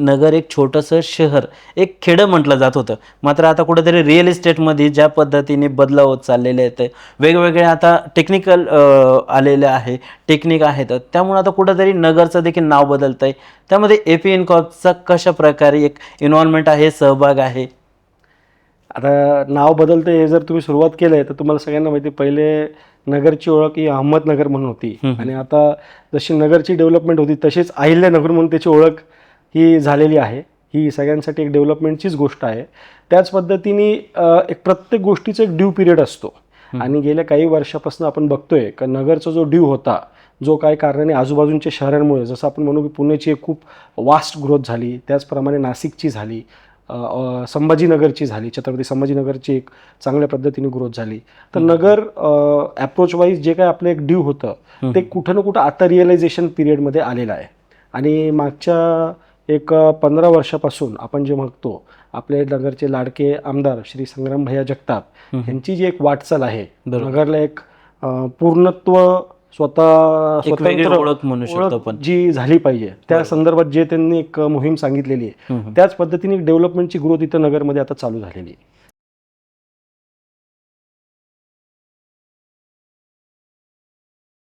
नगर एक छोटंसं शहर, एक खेडं म्हटलं जात होतं. मात्र आता कुठेतरी रिअल इस्टेटमध्ये ज्या पद्धतीने बदलाव होत चाललेले आहेत, वेगवेगळे आता टेक्निकल आलेले आहे, टेक्निक आहेत. त्यामुळे आता कुठेतरी नगरचं देखील नाव बदलतंय. त्यामध्ये एपी इन्कॉर्पचा कशाप्रकारे एक इन्व्हॉल्वमेंट आहे, सहभाग आहे? आता नाव बदलतं हे जर तुम्ही सुरुवात केलं आहे तर तुम्हाला सगळ्यांना माहिती आहे, पहिले नगरची ओळख ही अहमदनगर म्हणून होती आणि आता जशी नगरची डेव्हलपमेंट होती तशीच अहिल्यानगर म्हणून त्याची ओळख ही झालेली आहे. ही सगळ्यांसाठी एक डेव्हलपमेंटचीच गोष्ट आहे. त्याच पद्धतीने एक प्रत्येक गोष्टीचा एक ड्यू पिरियड असतो आणि गेल्या काही वर्षापासून आपण बघतोय का नगरचा जो ड्यू होता, जो काही कारणाने आजूबाजूच्या शहरांमुळे, जसं आपण म्हणू की पुण्याची एक खूप वास्ट ग्रोथ झाली, त्याचप्रमाणे नाशिकची झाली, संभाजीनगरची झाली, छत्रपती संभाजीनगरची एक चांगल्या पद्धतीने ग्रोथ झाली. तर नगर ॲप्रोच वाईज जे काय आपलं एक ड्यू होतं ते कुठं ना कुठं आता रिअलायझेशन पिरियडमध्ये आलेलं आहे. आणि मागच्या एक 15 वर्षापासून आपण जे बघतो, आपले नगरचे लाडके आमदार श्री संग्राम भैया जगताप यांची जी एक वाटचाल आहे, नगरला एक पूर्णत्व एक वेगळी स्वतंत्र ओळख म्हणू शकतो आपण. जी झाली पाहिजे त्या संदर्भात जे त्यांनी एक मोहीम सांगितलेली आहे, त्याच पद्धतीने डेव्हलपमेंटची ग्रोथ इथं नगरमध्ये आता चालू झालेली आहे.